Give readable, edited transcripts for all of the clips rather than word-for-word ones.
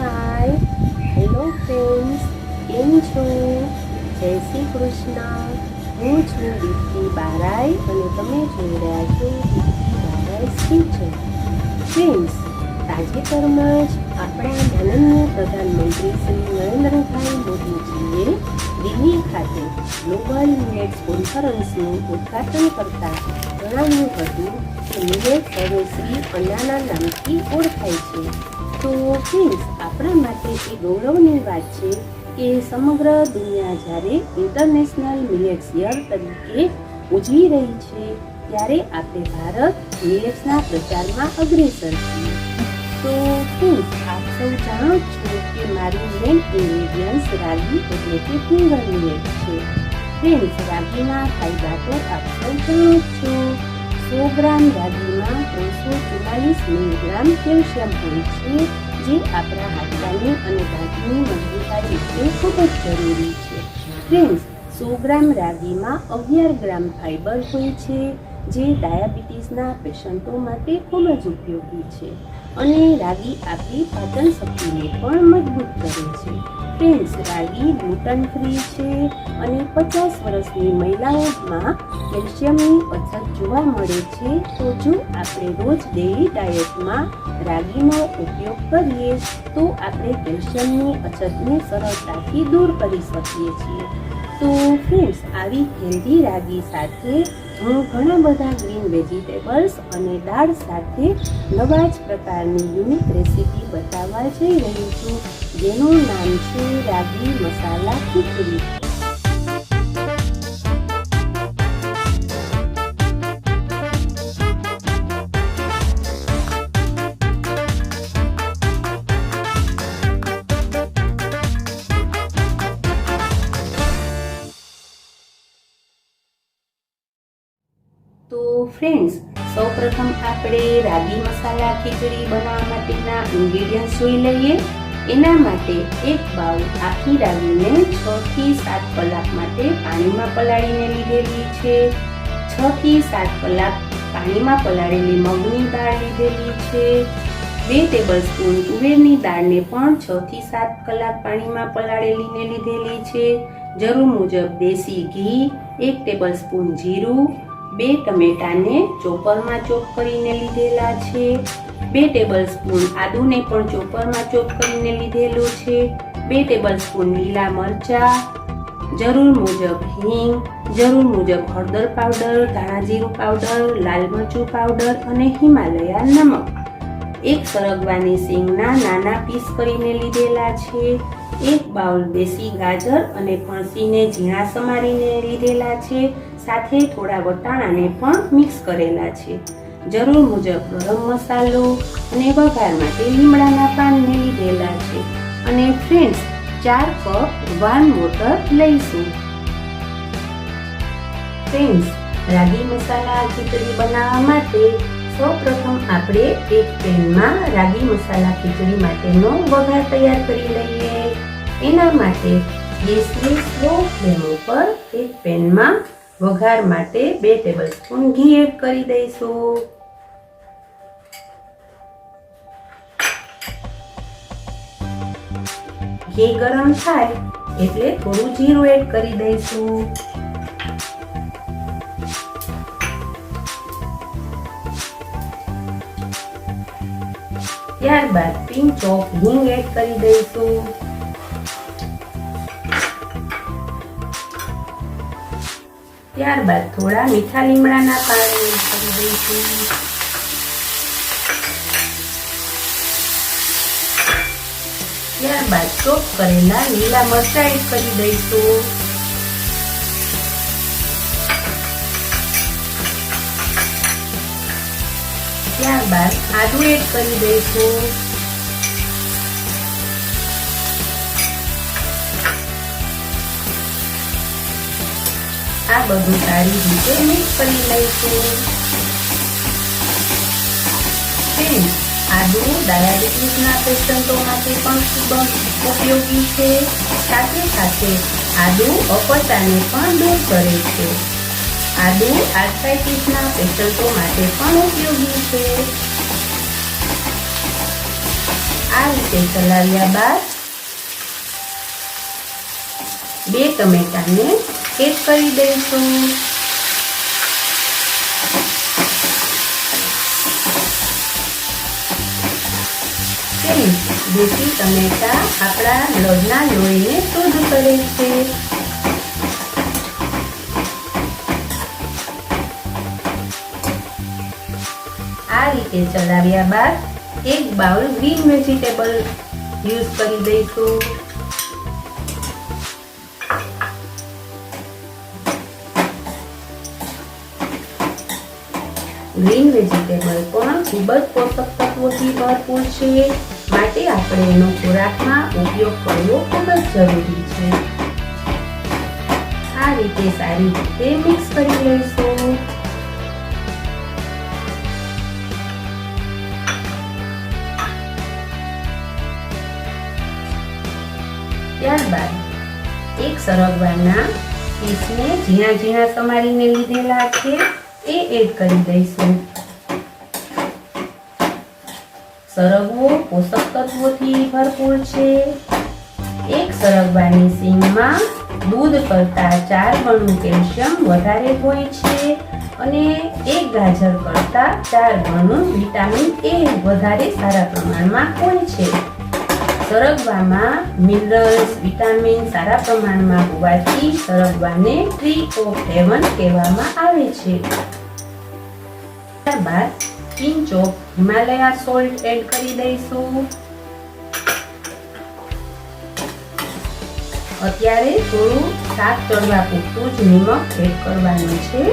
હાય, hello friends, કેમ છો? જય શ્રી કૃષ્ણ. હું છું દીપ્તિ બારાઈ અને તમે જોઈ રહ્યા છો દીપ્તિ બારાઈ કિચન. ફ્રેન્ડ્સ, તાજેતરમાં જ આપણા માનનીય પ્રધાનમંત્રી શ્રી નરેન્દ્રભાઈ મોદીજીએ દિલ્હી ખાતે ગ્લોબલ મિલેટ્સ કોન્ફરન્સનું ઉદ્ઘાટન કરતા જણાવ્યું હતું કે મિલેટ હવે શ્રી અન્નના નામથી ઓળખાય છે. તો ફ્રેન્ડ્સ, આપણા માટે એ ગૌરવની વાત છે કે સમગ્ર દુનિયા જ્યારે ઇન્ટરનેશનલ મિલેટ્સ યર તરીકે ઉજવી રહી છે ત્યારે આપણે ભારત મિલેટ્સના પ્રચારમાં અગ્રેસર છીએ. તો ફ્રેન્ડ્સ, આપ સૌ જાણો છો કે મારું મેઇન ઇન્ગ્રેડિયન્ટ્સ રાગી એટલે કે ફિંગર મિલેટ છે. ફ્રેન્ડ્સ, રાગીના ફાયદા તો આપ સૌ જાણો છો. 100 ગ્રામ રાગીમાં 344 મિલીગ્રામ કેલ્શિયમ હોય છે, જે આપણા હાડકાની અને દાંતની મજબૂતાઈ માટે ખૂબ જ જરૂરી છે. ફ્રેન્ડ્સ, 100 ગ્રામ રાગીમાં 11 ગ્રામ ફાઇબર હોય છે, જે ડાયાબિટીસના પેશન્ટો માટે ખૂબ જ ઉપયોગી છે અને રાગી આપણી પાચન શક્તિને પણ મજબૂત કરે છે. ફ્રેન્ડ્સ, રાગી ગ્લુટન ફ્રી છે અને 50 વર્ષની મહિલાઓમાં કેલ્શિયમની અછત જોવા મળે છે. તો જો આપણે રોજ ડેઇલી ડાયટમાં રાગીનો ઉપયોગ કરીએ તો આપણે કેલ્શિયમની અછતને સરળતાથી દૂર કરી શકીએ છીએ. તો ફ્રેન્ડ્સ, આવી હેલ્ધી રાગી સાથે હું ઘણા બધા ગ્રીન વેજીટેબલ્સ અને દાળ સાથે નવા જ પ્રકારની યુનિક રેસીપી બતાવવા જઈ રહી છું, જેનું નામ છે રાગી મસાલા ખીચડી. તો ફ્રેન્ડ્સ, સૌપ્રથમ આપણે રાગી મસાલા ખીચડી બનાવવા માટેના ઇન્ગ્રેડિયન્ટ્સ જોઈ લઈએ. એના માટે એક બાઉલ આખી રાગીને 6 થી 7 કલાક માટે પાણીમાં પલાળીને લીધેલી છે. 6 થી 7 કલાક પાણીમાં પલાળેલી મગની દાળ લીધેલી છે. 2 ટેબલસ્પૂન તુવેરની દાળને પણ 6 થી 7 કલાક પાણીમાં પલાળેલીને લીધેલી છે. જરૂર મુજબ દેશી ઘી, 1 ટેબલસ્પૂન જીરું, 2 ટમેટાને ચોપરમાં ચોપ કરીને લીધેલા છે. 2 ટેબલસ્પૂન આદુને પણ ચોપરમાં ચોપ કરીને લીધેલું છે. 2 ટેબલસ્પૂન લીલા મરચાં, જરૂર મુજબ હિંગ, જરૂર મુજબ હળદર પાવડર, ધાણા જીરું પાવડર, લાલ મરચું પાવડર અને હિમાલયા નમક. 1 સરગવાની સિંગના નાના પીસ કરીને લીધેલા છે. 1 બાઉલ દેશી ગાજર અને ફણસીને ઝીણા સમારીને લીધેલા છે. સાથે થોડા વટાણાને પણ મિક્સ કરેલા છે. જરૂર મુજબ ગરમ મસાલો અને વઘાર માટે લીમડાના પાનને લીધેલા છે. અને ફ્રેન્ડ્સ, 4 કપ વાર્મ વોટર લઈશું. ફ્રેન્ડ્સ, રાગી મસાલા ખીચડી બનાવવા માટે સૌપ્રથમ આપણે એક પેનમાં રાગી મસાલા ખીચડી માટેનો વઘાર તૈયાર કરી લઈએ. એના માટે ગેસની સ્લો ફ્લેમ ઉપર એક પેનમાં વઘાર માટે 2 ટેબલસ્પૂન ઘી એડ કરી દઈશું. ઘી ગરમ થાય એટલે થોડું જીરું એડ કરી દઈશું. ત્યારબાદ પિંચ ઓફ હિંગ એડ કરી દઈશું. ત્યારબાદ થોડા મીઠા લીમડાના પાન એડ કરી દઈશું. ત્યારબાદ ચોપ કરેલા લીલા મરચાં એડ કરી દઈશું. ત્યારબાદ આદુ એડ કરી દઈશું. આ બધું સારી રીતે મિક્સ કરી લઈશું. આદુ ડાયાબિટીસના પેશન્ટો માટે પણ ખૂબ ઉપયોગી છે. સાથે સાથે આદુ અપચાને પણ દૂર કરે છે. આદુ આર્થરાઇટિસના પેશન્ટો માટે પણ ઉપયોગી છે. આ રીતે ચલાવ્યા બાદ 2 ટમેટાને એડ કરી દઈશું. દેશી ટમેટા આપણા બ્લડના લોહીને શુદ્ધ કરે છે. આ રીતે ચલાવ્યા બાદ 1 બાઉલ ગ્રીન વેજીટેબલ યુઝ કરી દઈશું. ગ્રીન વેજીટેબલ પણ ખૂબ જ પોષક તત્વોથી ભરપૂર છે, માટે આપણે એનો ખોરાકમાં ઉપયોગ કરવો ખૂબ જ જરૂરી છે. આ રીતે સારી રીતે મિક્સ કરી લઈશું. ત્યારબાદ 1 સરગવાના પીસને ઝીણા ઝીણા સમારીને લીધેલા છે એ એડ કરી દઈશું. સરગવો પોષક તત્વોથી ભરપૂર છે. 1 સરગવાની સીંગમાં દૂધ કરતાં 4 ગણું કેલ્શિયમ વધારે હોય છે અને 1 ગાજર કરતાં 4 ગણું વિટામિન એ વધારે સારા પ્રમાણમાં હોય છે. સરગવામાં મિનરલ્સ, વિટામિન સારા પ્રમાણમાં હોવાથી સરગવાને ટ્રી ઓફ હેવન કહેવામાં આવે છે. ત્યારબાદ pinch of Himalaya salt add કરી દઈશું. અત્યારે થોડું શાક ચડવા પૂરતું જ નિમક એડ કરવાનું છે.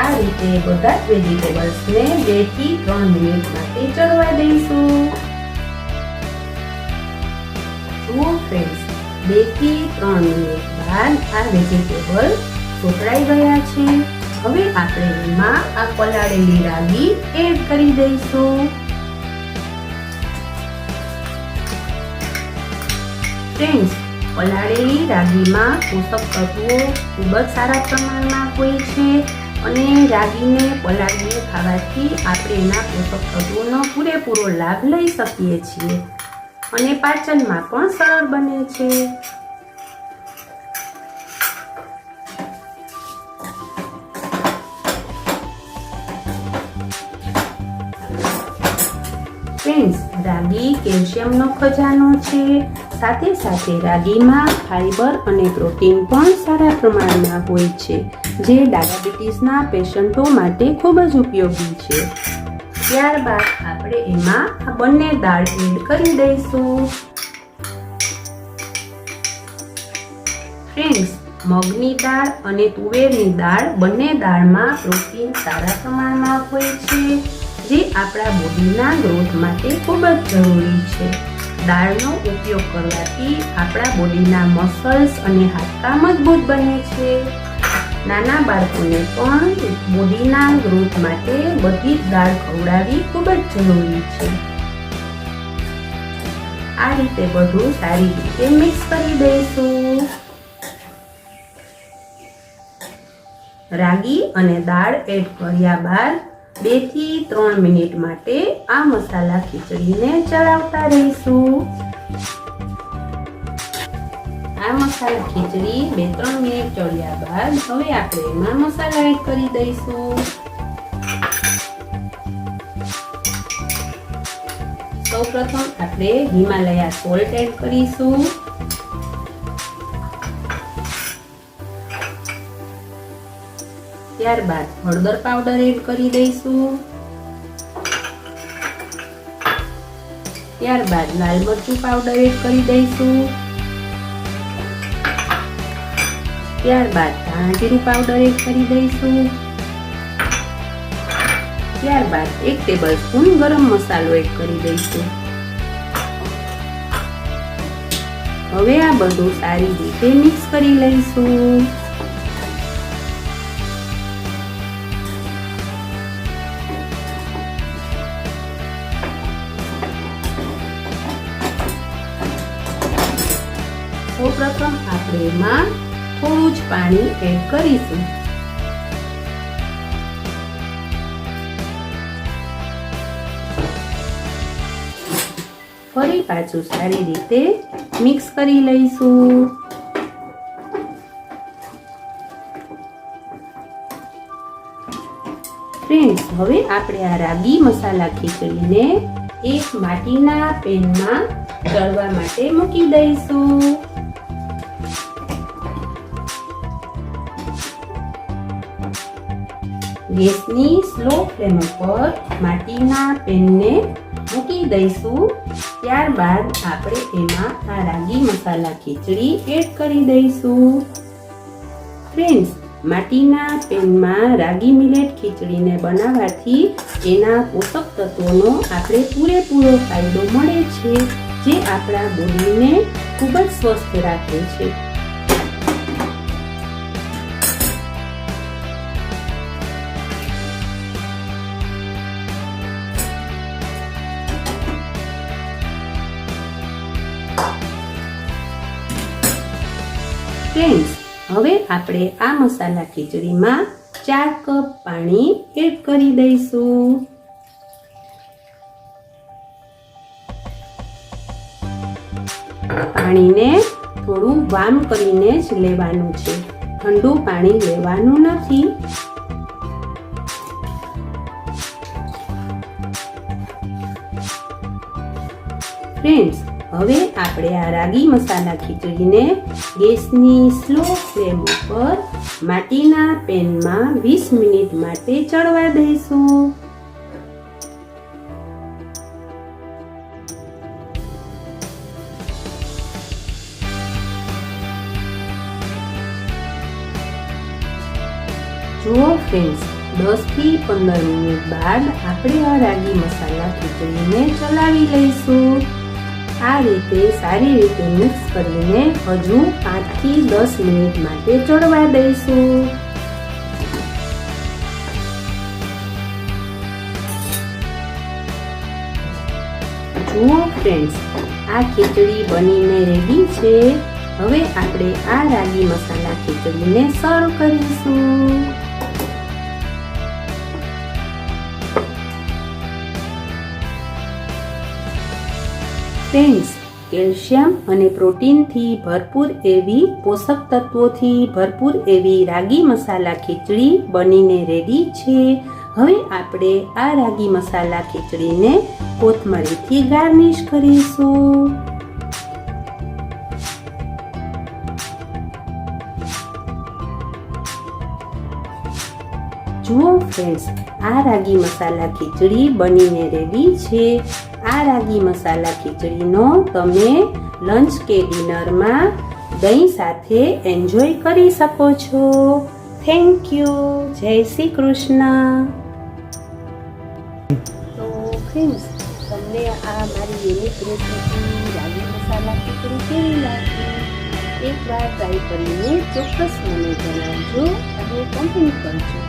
આ રીતે બધા જ વેજીટેબલ્સને 2 થી 3 મિનિટ માટે ચડવા દઈશું. જુઓ ફ્રેન્ડ્સ, 2 થી 3 મિનિટ બાદ આ વેજીટેબલ સોતરાઈ ગયા છે. હવે આપણે એમાં આ પલાળેલી રાગી એડ કરી દઈશું. ફ્રેન્ડ્સ, પલાળેલી રાગીમાં પોષક તત્વો ખૂબ જ સારા પ્રમાણમાં હોય છે અને રાગીને પલાળીને ખાવાથી આપણે એના પોષક તત્વોનો પૂરેપૂરો લાભ લઈ શકીએ છીએ અને પાચનમાં પણ સરળ બને છે. ફ્રેન્ડ્સ, રાગી કેલ્શિયમનો ખજાનો છે. સાથે સાથે રાગીમાં ફાઈબર અને પ્રોટીન પણ સારા પ્રમાણમાં હોય છે, જે ડાયાબિટીસના પેશન્ટો માટે ખૂબ જ ઉપયોગી છે. ત્યારબાદ આપણે એમાં આ બંને દાળ એડ કરી દઈશું. ફ્રેન્ડ્સ, મગની દાળ અને તુવેરની દાળ બંને દાળમાં પ્રોટીન સારા પ્રમાણમાં હોય છે, જે આપણા બોડીના ગ્રોથ માટે ખૂબ જ જરૂરી છે. દાળનો ઉપયોગ કરવાથી આપણા બોડીના મસલ્સ અને હાડકાં મજબૂત બને છે. નાના બાળકોને પણ બોડીના ગ્રોથ માટે બધી જ દાળ ખવડાવવી ખૂબ જ જરૂરી છે. આ રીતે બધું સારી રીતે મિક્સ કરી દઈશું. રાગી અને દાળ એડ કર્યા બાદ 2 થી 3 મિનિટ માટે આ મસાલા ખીચડીને ચલાવતા રહીશું. આ મસાલા ખીચડી 2-3 મિનિટ ચડ્યા બાદ હવે આપણે એમાં મસાલા એડ કરી દઈશું. સૌપ્રથમ આપણે હિમાલયા સોલ્ટ એડ કરીશું. ત્યારબાદ હળદર પાવડર એડ કરી દઈશું. ત્યારબાદ લાલ મરચું પાવડર એડ કરી દઈશું. ત્યારબાદ ધાણા જીરું પાવડર એડ કરી દઈશું. ત્યારબાદ 1 ટેબલસ્પૂન ગરમ મસાલો એડ કરી દઈશું. હવે આ બધું સારી રીતે મિક્સ કરી લઈશું. સૌપ્રથમ આપણે એમાં થોડું જ પાણી એડ કરીશું. ફરી પાછું સારી રીતે મિક્સ કરી લઈશું. ફ્રેન્ડ્સ, હવે આપણે આ રાગી મસાલા ખીચડીને એક માટીના પેનમાં તળવા માટે મૂકી દઈશું. ગેસની સ્લો ફ્લેમ પર માટીના પેનને મૂકી દઈશું. ત્યારબાદ આપણે એમાં આ રાગી મસાલા ખીચડી એડ કરી દઈશું. ફ્રેન્ડ્સ, માટીના પેનમાં રાગી મિલેટ ખીચડીને બનાવવાથી એના પોષક તત્વોનો આપણે પૂરેપૂરો ફાયદો મળે છે, જે આપણા બોડીને ખૂબ જ સ્વસ્થ રાખે છે. ફ્રેન્ડ્સ, હવે આપણે આ મસાલા ખીચડીમાં 4 કપ પાણી એડ કરી દઈશું. પાણીને થોડું વાર્મ કરીને જ લેવાનું છે, ઠંડુ પાણી લેવાનું નથી. ફ્રેન્ડ્સ, હવે આપણે આ રાગી મસાલા ખીચડીને ગેસની સ્લો ફ્લેમ ઉપર માટીના પેનમાં 20 મિનિટ માટે ચડવા દઈશું. જુઓ ફ્રેન્ડ્સ, 10 થી 15 મિનિટ બાદ આપણે આ રાગી મસાલા ખીચડીને ચલાવી લઈશું. આ રીતે સારી રીતે મિક્સ કરીને હજુ 5 થી 10 મિનિટ માટે ચડવા દઈશું. જુઓ ફ્રેન્ડ્સ, આ ખીચડી બનીને રેડી છે. હવે આપણે આ રાગી મસાલા ખીચડીને સર્વ કરીશું. ફ્રેન્ડ્સ, કેલ્શિયમ અને પ્રોટીનથી ભરપૂર એવી પોષક તત્વોથી ભરપૂર એવી રાગી મસાલા ખીચડી બનીને રેડી છે. હવે આપણે આ રાગી મસાલા ખીચડીને કોથમરીથી ગાર્નિશ કરીશું. જુઓ ફ્રેન્ડ્સ, આ રાગી મસાલા ખીચડી બનીને રેડી છે. આ રાગી મસાલા ખીચડીનો તમે લંચ કે ડિનરમાં દહીં સાથે એન્જોય કરી શકો છો. Thank you. જય શ્રી કૃષ્ણ. તો ફ્રેન્ડ્સ, તમને આ મારી યુનિક રેસીપી રાગી મસાલા ખીચડી કેવી લાગી? એકવાર ટ્રાય કરીને ચોક્કસ મને જણાવજો અને કમેન્ટ કરજો.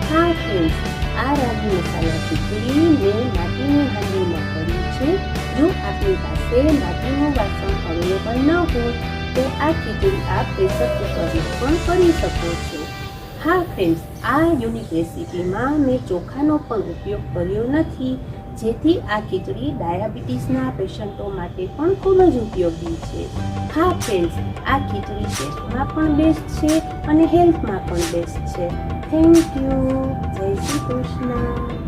હા ફ્રેન્ડ્સ, આ રાગી મસાલા ખીચડી મેં માટીની હાંડીમાં કરી છે. જો આપની પાસે માટીનું વાસણ અવેલેબલ ન હોય તો આ ખીચડી આપ પ્રેશર કુકરમાં પણ કરી શકો છો. હા ફ્રેન્ડ્સ, આ યુનિક રેસીપીમાં મેં ચોખાનો પણ ઉપયોગ કર્યો નથી, જેથી આ ખીચડી ડાયાબિટીસના પેશન્ટો માટે પણ ખૂબ જ ઉપયોગી છે. હા ફ્રેન્ડ્સ, આ ખીચડી ટેસ્ટમાં પણ બેસ્ટ છે અને હેલ્થમાં પણ બેસ્ટ છે. Thank you. જય શ્રી કૃષ્ણ.